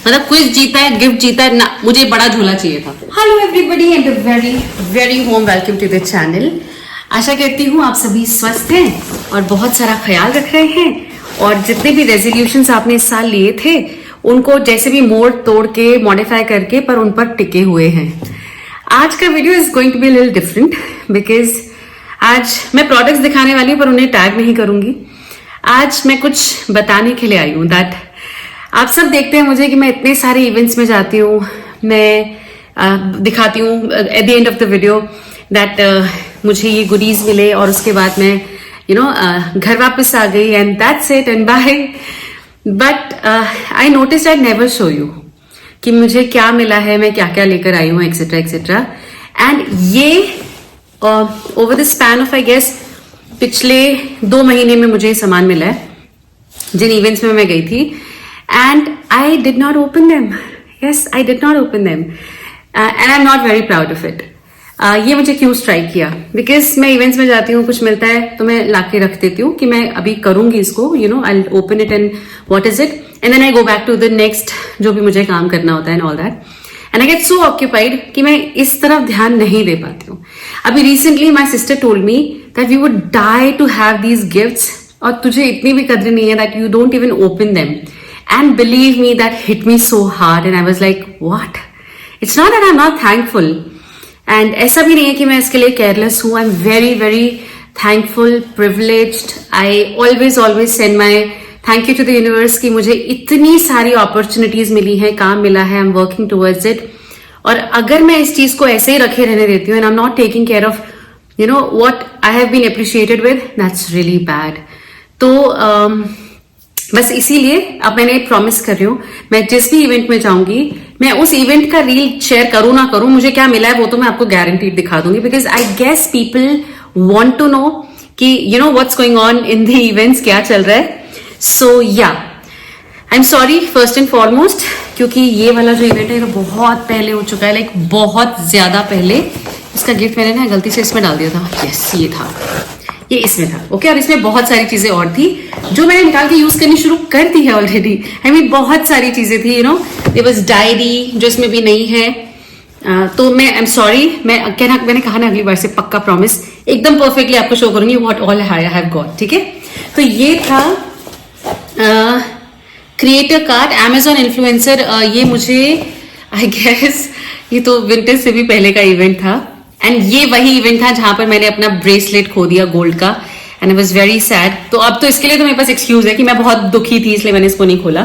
मतलब क्विज जीता है, गिफ्ट जीता है ना, मुझे बड़ा झूला चाहिए था। Hello everybody and very very warm welcome to the channel. आशा करती हूँ आप सभी स्वस्थ हैं और बहुत सारा ख्याल रख रहे हैं, और जितने भी रेजोल्यूशंस आपने इस साल लिए थे उनको जैसे भी मोड़ तोड़ के मॉडिफाई करके पर उन पर टिके हुए हैं। आज का video is going to be little different because आज मैं प्रोडक्ट्स दिखाने वाली हूँ पर उन्हें टैग नहीं करूंगी। आज मैं कुछ बताने के लिए आई हूँ दैट आप सब देखते हैं मुझे कि मैं इतने सारे इवेंट्स में जाती हूँ, मैं दिखाती हूँ at the end of the video that मुझे ये गुडीज मिले और उसके बाद मैं घर वापस आ गई and that's it and bye. But I notice I never show you कि मुझे क्या मिला है, मैं क्या क्या लेकर आई हूँ एक्सेट्रा एक्सेट्रा। एंड ये over the span of I guess पिछले 2 महीने में मुझे सामान मिला है जिन इवेंट्स में मैं गई थी, and I did not open them. Yes, I did not open them and I am not very proud of it. ये मुझे क्यों स्ट्राइक किया? बिकॉज मैं इवेंट्स में जाती हूँ, कुछ मिलता है तो मैं लाके रख देती हूँ कि मैं अभी करूंगी इसको, I open it and what is it, and then I go back to the next जो भी मुझे काम करना होता है and all that, and I get so occupied कि मैं इस तरफ ध्यान नहीं दे पाती हूँ। अभी recently my sister told me that we would die to have these gifts और तुझे इतनी भी कदर नहीं है that you don't even open them, and believe me that hit me so hard and I was like what. It's not that I am not thankful, and ऐसा भी नहीं है कि मैं इसके लिए केयरलेस हूँ। I am very very thankful, privileged. I always send my thank you to the universe कि मुझे इतनी सारी अपॉर्चुनिटीज मिली हैं, काम मिला है, I am working towards it. और अगर मैं इस चीज को ऐसे ही रखे रहने देती हूँ and I am not taking care of what I have been appreciated with, that's really bad. तो बस इसीलिए अब मैंने प्रॉमिस कर रही हूँ, मैं जिस भी इवेंट में जाऊंगी मैं उस इवेंट का रील शेयर करूं ना करूं, मुझे क्या मिला है वो तो मैं आपको गारंटीड दिखा दूंगी, because I guess people want to know कि what's going on in the events, क्या चल रहा है। So yeah I am sorry first and foremost, क्योंकि ये वाला जो इवेंट है वो बहुत पहले हो चुका है, लाइक बहुत ज्यादा पहले। इसका गिफ्ट मैंने ना गलती से इसमें डाल दिया था। यस, ये था, ये इसमें था। ओके, और इसमें बहुत सारी चीजें और थी जो मैंने निकाल के यूज करनी शुरू कर दी है ऑलरेडी। आई मीन बहुत सारी चीजें थी, देयर वाज डायरी जो इसमें भी नहीं है। तो मैं आई एम सॉरी, मैंने कहा ना अगली बार से पक्का प्रॉमिस एकदम परफेक्टली आपको शो करूंगी what all I have got. ठीक है, तो ये था क्रिएटर कार्ड अमेजॉन इन्फ्लुएंसर। ये मुझे आई गेस ये तो विंटेज से भी पहले का इवेंट था, एंड ये वही इवेंट था जहां पर मैंने अपना ब्रेसलेट खो दिया गोल्ड का, and I was very sad. तो अब तो इसके लिए तो मेरे पास एक्सक्यूज है कि मैं बहुत दुखी थी इसलिए मैंने इसको नहीं खोला।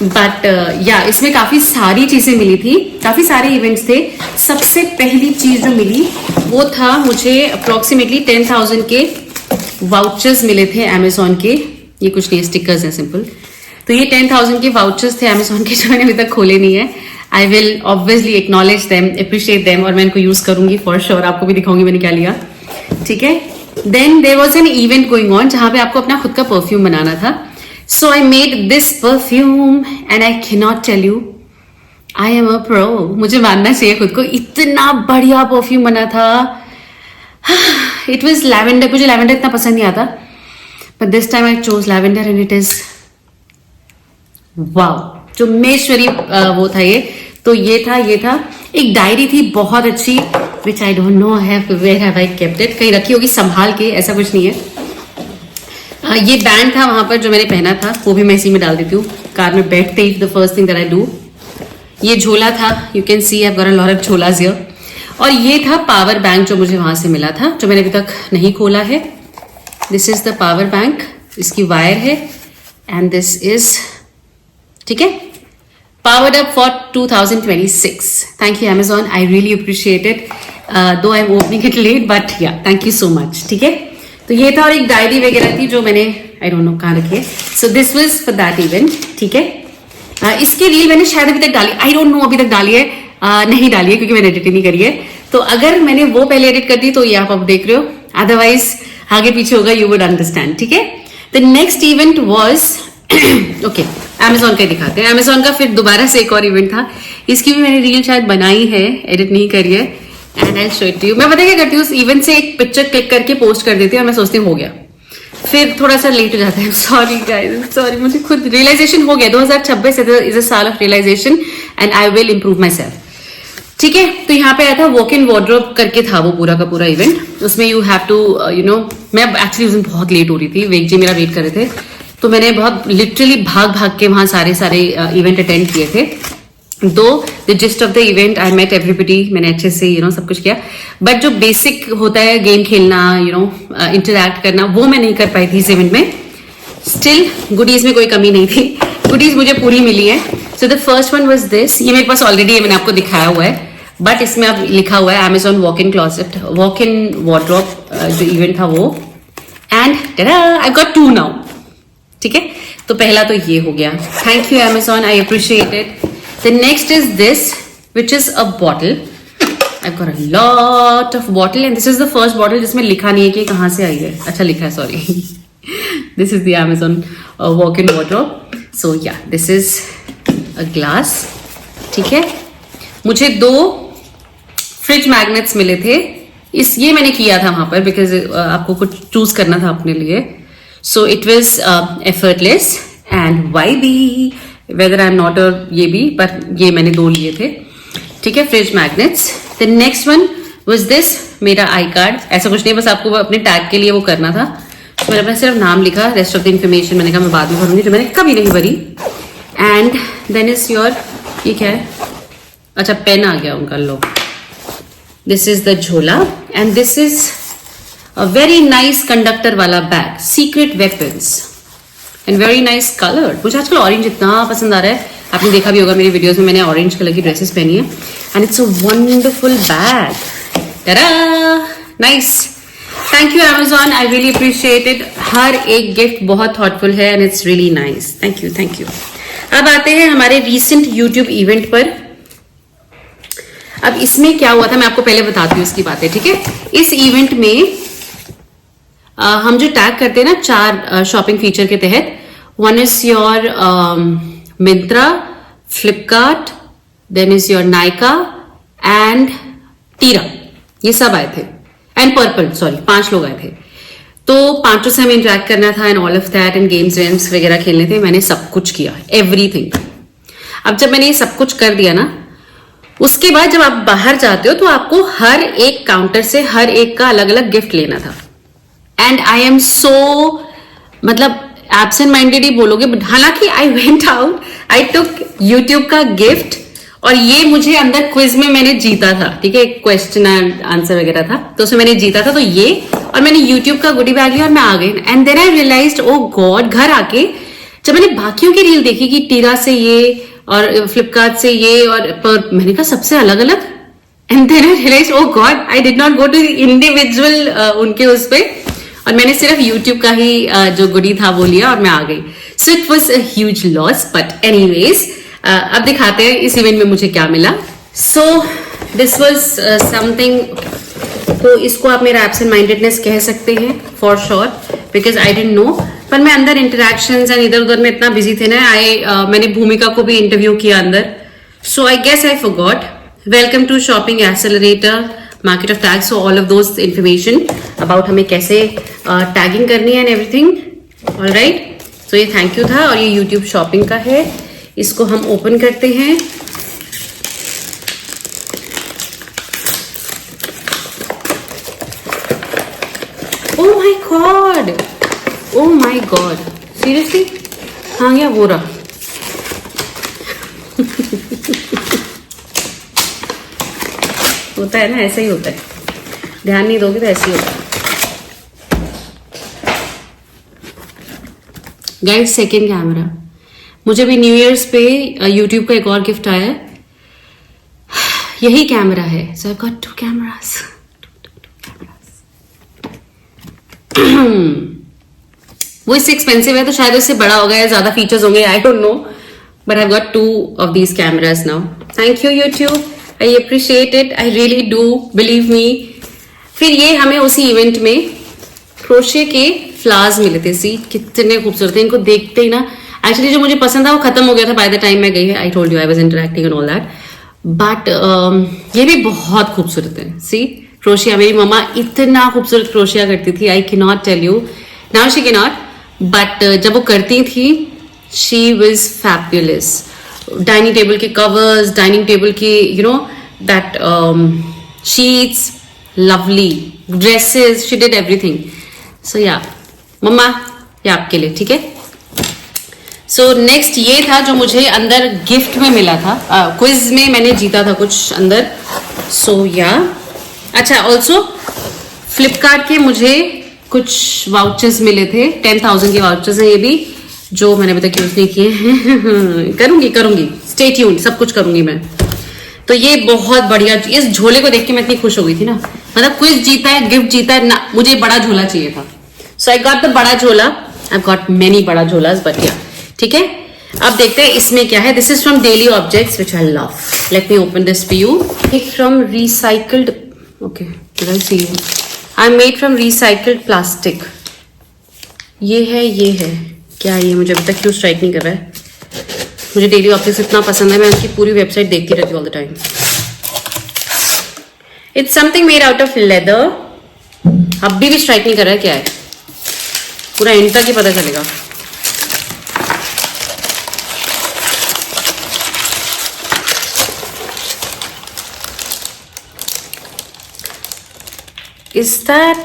बट या इसमें काफी सारी चीजें मिली थी, काफी सारे इवेंट्स थे। सबसे पहली चीज जो मिली वो था मुझे अप्रोक्सीमेटली 10,000 के वाउचर्स मिले थे अमेजोन के। ये कुछ नहीं, स्टिकर्स हैं सिंपल। तो ये 10,000 के वाउचर्स थे अमेजोन के जो मैंने अभी तक खोले नहीं है। I will obviously acknowledge them, appreciate them, और मैं इनको यूज करूंगी फॉर श्योर। आपको भी दिखाऊंगी मैंने क्या लिया। ठीक है, then there was an event going on जहां पे आपको अपना खुद का परफ्यूम बनाना था। So I made this perfume and I can not tell you, I am a pro. मुझे मानना चाहिए खुद को, इतना बढ़िया परफ्यूम बना था। It was lavender. मुझे लैवेंडर इतना पसंद नहीं आता, but this time I chose lavender and it is wow. जो मेश्वरी वो था ये, तो ये था एक डायरी थी बहुत अच्छी, which I don't know where have I kept it. कहीं रखी होगी संभाल के, ऐसा कुछ नहीं है। ये बैंड था वहां पर जो मैंने पहना था, वो भी मैं इसी में डाल देती हूँ कार में बैठते ही। The first thing that I do. ये झोला था, you can see I have got a lot of झोलास हियर। और ये था पावर बैंक जो मुझे वहां से मिला था, जो मैंने अभी तक नहीं खोला है। This is the power bank, इसकी वायर है, एंड दिस इज, ठीक है, powered up for 2026. Thank you Amazon, I really appreciate it. Though I'm opening it late, but yeah, thank you so much. ठीक है, तो ये था, और एक डायरी वगैरह थी जो मैंने I don't know कहाँ रखी है। So this was for that event. ठीक है, इसकी रील मैंने शायद अभी तक डाली, I don't know अभी तक डाली है नहीं डाली है क्योंकि मैंने एडिट नहीं करी है। तो अगर मैंने वो पहले एडिट कर दी तो ये आप अब देख रहे हो, अदरवाइज आगे पीछे होगा, you would understand. ठीक है, the next event was okay, Amazon का दिखाते हैं। अमेजोन का फिर दोबारा से एक और इवेंट था, इसकी भी मैंने रील शायद बनाई है, एडिट नहीं करी है, and I show it to you. मैं पता क्या करती हूँ, उस इवेंट से एक पिक्चर क्लिक करके पोस्ट कर देती हूँ और मैं सोचती हूँ हो गया, फिर थोड़ा सा लेट हो जाता है। सॉरी गाइस, सॉरी, मुझे खुद रियलाइजेशन हो गया 2026 इज अ साल of realization and I will improve myself. ठीक है, तो यहाँ पे आया था वॉक इन वार्डरोब करके था वो पूरा का पूरा इवेंट। उसमें यू हैव टू मैं एक्चुअली उस दिन बहुत लेट हो रही थी, वेग जी मेरा वेट कर रहे थे, तो मैंने बहुत लिटरली भाग भाग के वहां सारे इवेंट अटेंड किए थे। Though the gist of the event I met everybody, मैंने अच्छे से सब कुछ किया, बट जो बेसिक होता है गेम खेलना, इंटरैक्ट करना, वो मैं नहीं कर पाई थी इस इवेंट में। स्टिल गुडीज में कोई कमी नहीं थी, गुडीज मुझे पूरी मिली है। So the first one was this, ये मेरे पास ऑलरेडी है, मैंने आपको दिखाया हुआ है, बट इसमें अब लिखा हुआ है Amazon walk-in closet, walk-in wardrobe जो इवेंट था वो, एंड आई गॉट 2 नाउ। ठीक है, तो पहला तो ये हो गया, thank you Amazon, I appreciate it. The next is this which is a bottle, I've got a lot of bottle and this is the first bottle जिसमें लिखा नहीं है कि कहाँ से आई है। अच्छा लिखा है, sorry. This is the Amazon walk-in wardrobe. So yeah, this is a glass. ठीक है, मुझे 2 फ्रिज मैग्नेट्स मिले थे, ये मैंने किया था वहां पर बिकॉज आपको कुछ चूज करना था अपने लिए। So it was effortless and why be whether I am not ये भी, पर ये मैंने 2 लिए थे। ठीक है, fridge magnets. The next one was this, मेरा आई कार्ड, ऐसा कुछ नहीं, बस आपको अपने टैग के लिए वो करना था। तो मैंने अपना सिर्फ नाम लिखा, रेस्ट ऑफ द इन्फॉर्मेशन मैंने कहा मैं बाद में भरूंगी, जो मैंने कभी नहीं भरी। एंड देन इज योर, ये क्या है, अच्छा पेन आ गया उनका, लो, दिस इज द झोला and this is a very nice conductor वाला bag, secret weapons and very nice colour. मुझे आजकल ऑरेंज इतना पसंद आ रहा है, आपने देखा भी होगा मेरी वीडियोस में, मैंने ऑरेंज कलर की ड्रेसेस पहनी है and it's a wonderful bag. Tada, nice, thank you Amazon, I really appreciate it. हर एक गिफ्ट बहुत थॉटफुल है and it's really nice, thank you, thank you. अब आते हैं हमारे रीसेंट यूट्यूब इवेंट पर। अब इसमें क्या हुआ था मैं आपको पहले बताती हूँ इसकी बातें। ठीक है, इस इवेंट में हम जो टैग करते हैं ना 4 शॉपिंग फीचर के तहत, one is your Myntra, Flipkart, then is your Nykaa and Tira, ये सब आए थे, एंड पर्पल, सॉरी 5 लोग आए थे। तो 5 से हमें इंटरेक्ट करना था and all of that, and games वेम्स वगैरह खेलने थे। मैंने सब कुछ किया, एवरीथिंग। अब जब मैंने ये सब कुछ कर दिया ना, उसके बाद जब आप बाहर जाते हो तो आपको हर एक काउंटर से हर एक का अलग अलग गिफ्ट लेना था। एंड आई एम सो, मतलब एब्सेंट माइंडेड ही बोलोगे, बट हालांकि I went out, I took YouTube का गिफ्ट, और ये मुझे अंदर क्विज में मैंने जीता था। ठीक है, क्वेश्चन एंड आंसर वगैरह था, तो उसमें मैंने जीता था, तो ये, और मैंने यूट्यूब का गुडी बैग लिया और मैं आ गई। And then I realized, oh god, घर आके जब मैंने बाकियों की रील देखी कि टीरा से ये और फ्लिपकार्ट से ये, और पर मैंने कहा सबसे अलग अलग, and then I realized, oh god, I did not go to individual उनके उस पे, और मैंने सिर्फ यूट्यूब का ही जो गुडी था वो लिया और मैं आ गई। सो it was a huge loss, but anyways अब दिखाते हैं इस इवेंट में मुझे क्या मिला। सो दिस वॉज समथिंग, तो इसको आप मेरा एब्सेंट माइंडेडनेस कह सकते हैं for sure, because I didn't know, पर मैं अंदर इंटरेक्शंस एंड इधर उधर में इतना बिजी थे ना, मैंने भूमिका को भी इंटरव्यू किया अंदर, so I guess I forgot. Welcome to shopping accelerator, market of tag, so all of those information about हमें कैसे टैगिंग करनी है एंड एवरीथिंग। ऑलराइट, सो ये थैंक यू था, और ये यूट्यूब शॉपिंग का है। इसको हम ओपन करते हैं। Oh my God, oh my God, seriously, हाँ गया वो रहा। होता है ना, ऐसा ही होता है, ध्यान नहीं दोगे तो ऐसे ही होता है। गाइस, सेकेंड कैमरा, मुझे भी न्यू ईयर्स पे यूट्यूब का एक और गिफ्ट आया है, यही कैमरा है। सो आई गॉट 2 कैमरास। वो इससे एक्सपेंसिव है तो शायद उससे बड़ा होगा या ज्यादा फीचर्स होंगे, आई don't no, but I got 2 of these cameras now. Thank you YouTube, I appreciate it, I really do, believe me. फिर ये हमें उसी इवेंट में क्रोशे के फ्लावर्स मिले थे, सी कितने खूबसूरत थे, इनको देखते ही ना, एक्चुअली जो मुझे पसंद था वो खत्म हो गया था बाय द टाइम मैं गई है। I told you I was interacting and all that, but ये भी बहुत खूबसूरत है। सी क्रोशिया, मेरी मम्मा इतना खूबसूरत क्रोशिया करती थी, I can not tell you. Now she can not, but जब वो करती थी she was fabulous. Dining table के कवर्स, डाइनिंग टेबल की that sheets, lovely dresses, she did everything. So yeah, मम्मा ये आपके लिए, ठीक है. सो नेक्स्ट ये था जो मुझे अंदर गिफ्ट में मिला था, क्विज में मैंने जीता था कुछ अंदर. सो या अच्छा, ऑल्सो फ्लिपकार्ट के मुझे कुछ वाउचर्स मिले थे. 10,000 के वाउचर्स हैं ये भी, जो मैंने अभी तक यूज नहीं किए हैं. करूंगी स्टे ट्यून्ड, सब कुछ करूंगी मैं. तो ये बहुत बढ़िया, इस झोले को देख के मैं इतनी खुश हो गई थी ना. मतलब क्विज जीता है, गिफ्ट जीता है ना, मुझे बड़ा झोला चाहिए था. सो आई गॉट द बड़ा झोला. आई गॉट मेनी बड़ा झोलास, बट या ठीक है. अब देखते हैं इसमें क्या है. This is from Daily Objects which I love. Let me open this for you. From recycled, okay did I see you. I made from recycled plastic. ये है क्या है ये, मुझे अभी तक क्यों स्ट्राइक नहीं कर रहा है. मुझे डेली ऑब्जेक्ट्स इतना पसंद है, मैं उनकी पूरी वेबसाइट देखती रहती हूँ all the time. It's something made out of leather. अब भी स्ट्राइक नहीं कर रहा है क्या है, पूरा एंड तक ही पता चलेगा. Is that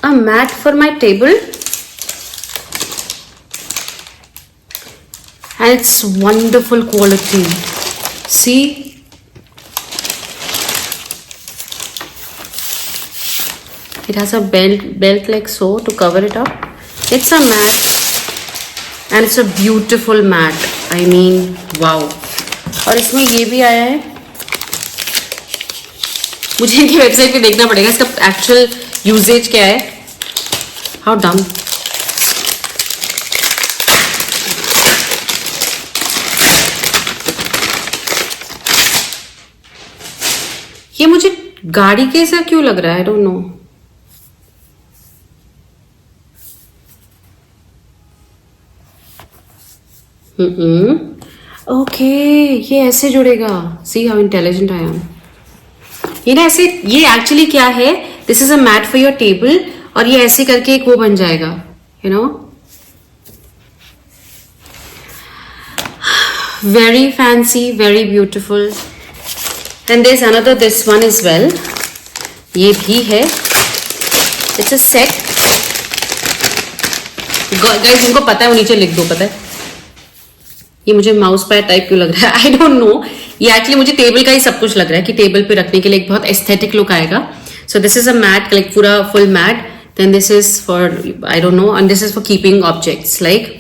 a mat for my table? And it's wonderful quality. See, it has a belt like so to cover it up. It's a mat and it's a beautiful mat. I mean, wow. और इसमें ये भी आया है. मुझे इनकी website पे देखना पड़ेगा इसका एक्चुअल यूजेज क्या है. How dumb. ये मुझे गाड़ी के सा क्यों लग रहा है, आई डोंट नो. ओके, ये ऐसे जुड़ेगा. See how intelligent I am. ये ना ऐसे, ये एक्चुअली क्या है, this is a mat for your table, और ये ऐसे करके एक वो बन जाएगा, you know. Very fancy, very beautiful. And there's another, this one as well. ये भी है. It's a set. Guys, जिनको पता है वो नीचे लिख दो. पता है ये मुझे माउस पैड टाइप क्यों लग रहा है, आई डोंट नो. ये एक्चुअली मुझे टेबल का ही सब कुछ लग रहा है कि टेबल पे रखने के लिए एक बहुत एस्थेटिक लुक आएगा. So this is a mat, like पूरा full mat. Then this is for, I don't know, and this is for keeping objects like.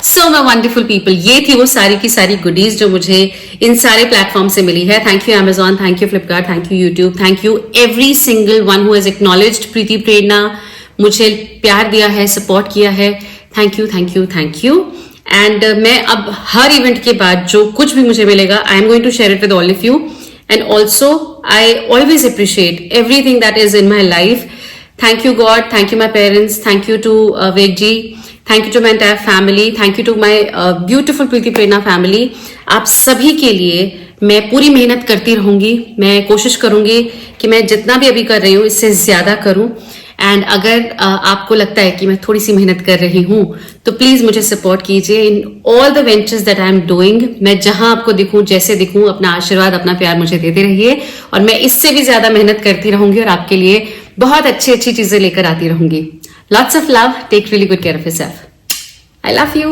So my wonderful people, ये थी वो सारी की सारी गुडीज जो मुझे इन सारे प्लेटफॉर्म से मिली है. Thank you Amazon, thank you Flipkart, thank you YouTube, thank you every single one who has acknowledged Preeti Prerna, मुझे प्यार दिया है, सपोर्ट किया है. Thank you thank you thank you. And मैं अब हर इवेंट के बाद जो कुछ भी मुझे मिलेगा, I am going to share it with all of you. And also I always appreciate everything that is in my life. Thank you God, thank you my parents, thank you to वेग ji, thank you to my entire family, thank you to my beautiful Preeti Prerna family. आप सभी के लिए मैं पूरी मेहनत करती रहूंगी. मैं कोशिश करूंगी कि मैं जितना भी अभी कर रही हूँ इससे ज्यादा करूं. एंड अगर आपको लगता है कि मैं थोड़ी सी मेहनत कर रही हूं तो प्लीज मुझे सपोर्ट कीजिए in all the ventures that I am doing. मैं जहां आपको दिखूं, जैसे दिखूं, अपना आशीर्वाद, अपना प्यार मुझे देते रहिए. और मैं इससे भी ज्यादा मेहनत करती रहूंगी और आपके लिए बहुत अच्छी अच्छी चीजें लेकर आती रहूंगी. Lots of love. Take really good care of yourself. I love you.